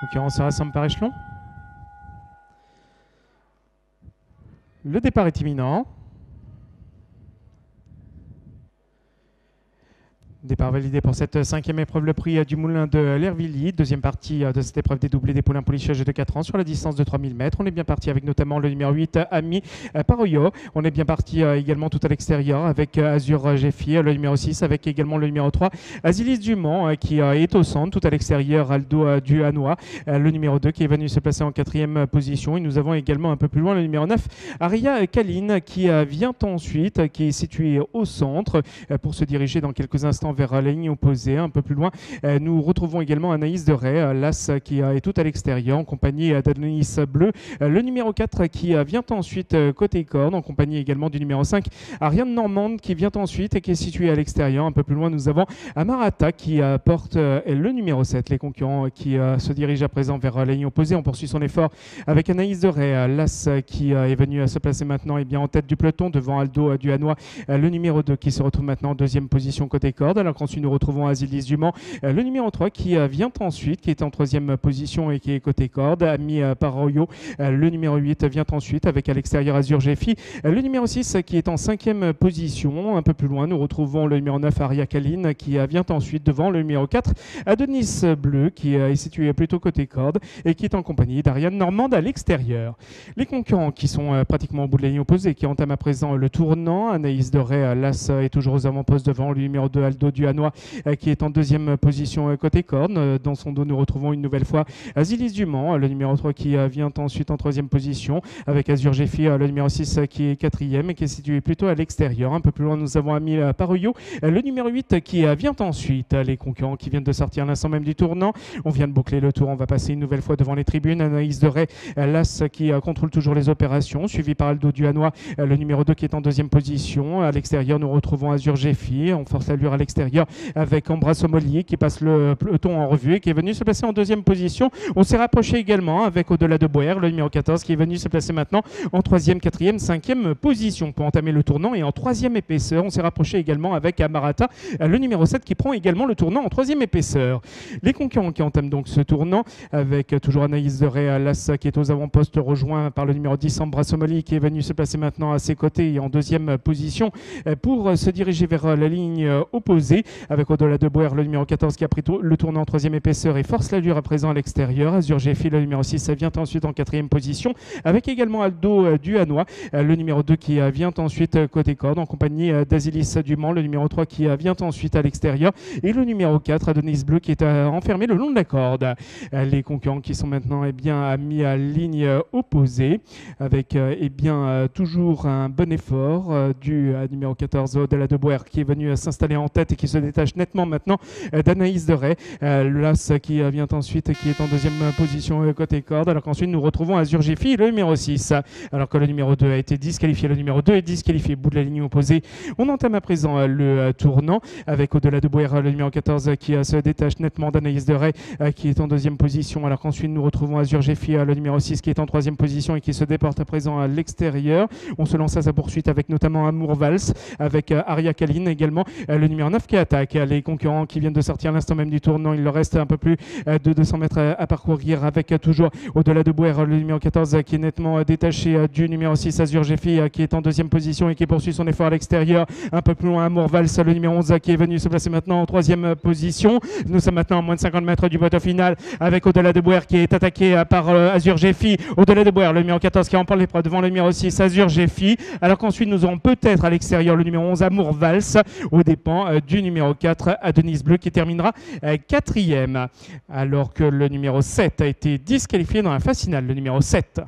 Concurrence se rassemble par échelon. Le départ est imminent. Départ validé pour cette cinquième épreuve, le prix du Moulin de l'Hervilly. Deuxième partie de cette épreuve des doublés des poulains poulichage de 4 ans sur la distance de 3000 mètres. On est bien parti avec notamment le numéro 8, Ami Paroyo. On est bien parti également tout à l'extérieur avec Azur Jeffi, le numéro 6, avec également le numéro 3, Azilis Dumont qui est au centre, tout à l'extérieur, Aldo Duhanois, le numéro 2 qui est venu se placer en quatrième position. Et nous avons également un peu plus loin le numéro 9, Aria Kaline, qui vient ensuite, qui est situé au centre pour se diriger dans quelques instants vers la ligne opposée. Un peu plus loin, nous retrouvons également Anaïs de Ray, l'As qui est tout à l'extérieur en compagnie d'Adonis Bleu, le numéro 4 qui vient ensuite côté corde en compagnie également du numéro 5, Ariane Normande qui vient ensuite et qui est situé à l'extérieur. Un peu plus loin, nous avons Amarata qui porte le numéro 7. Les concurrents qui se dirigent à présent vers la ligne opposée. On poursuit son effort avec Anaïs de Ray, l'As qui est venu se placer maintenant et bien en tête du peloton devant Aldo Duhanois, le numéro 2 qui se retrouve maintenant en deuxième position côté corde. Alors qu'ensuite nous retrouvons Azilis Dumont, le numéro 3 qui vient ensuite, qui est en troisième position et qui est côté corde. Ami Paroyo, le numéro 8 vient ensuite avec à l'extérieur Azur Jeffi, le numéro 6 qui est en cinquième position. Un peu plus loin, nous retrouvons le numéro 9 Aria Kaline qui vient ensuite devant le numéro 4 Adonis Bleu qui est situé plutôt côté corde et qui est en compagnie d'Ariane Normande à l'extérieur. Les concurrents qui sont pratiquement au bout de la ligne opposée, qui entament à présent le tournant. Anaïs de Ray, l'As est toujours aux avant-postes devant le numéro 2 Aldo Duhanois qui est en deuxième position côté corde. Dans son dos, nous retrouvons une nouvelle fois Azilis Dumont, le numéro 3 qui vient ensuite en troisième position avec Azur Jeffi, le numéro 6 qui est quatrième et qui est situé plutôt à l'extérieur. Un peu plus loin, nous avons Ami Paroyo, le numéro 8 qui vient ensuite. Les concurrents qui viennent de sortir à l'instant même du tournant. On vient de boucler le tour. On va passer une nouvelle fois devant les tribunes. Anaïs de Ray, l'As qui contrôle toujours les opérations, suivi par Aldo Duhanois, le numéro 2 qui est en deuxième position. À l'extérieur, nous retrouvons Azur Jeffi. On force l'allure à l'extérieur avec Ambra Somolier qui passe le peloton en revue et qui est venu se placer en deuxième position. On s'est rapproché également avec Au-delà de Boer, le numéro 14 qui est venu se placer maintenant en troisième, quatrième, cinquième position pour entamer le tournant. Et en troisième épaisseur, on s'est rapproché également avec Amarata, le numéro 7 qui prend également le tournant en troisième épaisseur. Les concurrents qui entament donc ce tournant avec toujours Anaïs de Ray, l'As qui est aux avant-postes, rejoint par le numéro 10 Ambra Somolier qui est venu se placer maintenant à ses côtés et en deuxième position pour se diriger vers la ligne opposée avec Au-delà de Boer, le numéro 14 qui a pris le tournant en troisième épaisseur et force l'allure à présent à l'extérieur. Azur Jeffi, le numéro 6, vient ensuite en quatrième position avec également Aldo Duhanois, le numéro 2 qui vient ensuite côté corde en compagnie d'Azilis Dumont, le numéro 3 qui vient ensuite à l'extérieur et le numéro 4 Adonis Bleu qui est enfermé le long de la corde. Les concurrents qui sont maintenant mis à ligne opposée avec toujours un bon effort du numéro 14 Au-delà de Boer qui est venu s'installer en tête et qui se détache nettement maintenant d'Anaïs de Ray, l'As qui vient ensuite qui est en deuxième position côté corde, alors qu'ensuite nous retrouvons Azur Jeffi, le numéro 6, alors que le numéro 2 a été disqualifié. Le numéro 2 est disqualifié, bout de la ligne opposée. On entame à présent le tournant avec Au-delà de Boer, le numéro 14 qui se détache nettement d'Anaïs de Ray qui est en deuxième position, alors qu'ensuite nous retrouvons Azur Jeffi, le numéro 6 qui est en troisième position et qui se déporte à présent à l'extérieur. On se lance à sa poursuite avec notamment Amour Vals, avec Aria Kaline également, le numéro 9 qui attaque. Les concurrents qui viennent de sortir à l'instant même du tournant, il leur reste un peu plus de 200 mètres à parcourir avec toujours Au-delà de Boer, le numéro 14 qui est nettement détaché du numéro 6 Azur Jeffi qui est en deuxième position et qui poursuit son effort à l'extérieur. Un peu plus loin, Amour Vals, le numéro 11 qui est venu se placer maintenant en troisième position. Nous sommes maintenant à moins de 50 mètres du bateau final avec Au-delà de Boer qui est attaqué par Azur Jeffi. Au-delà de Boer, le numéro 14 qui remporte l'épreuve devant le numéro 6 Azur Jeffi, alors qu'ensuite nous aurons peut-être à l'extérieur le numéro 11 Amour Vals aux dépens du numéro 4 Adonis Bleu qui terminera quatrième, alors que le numéro 7 a été disqualifié dans la phase finale, le numéro 7.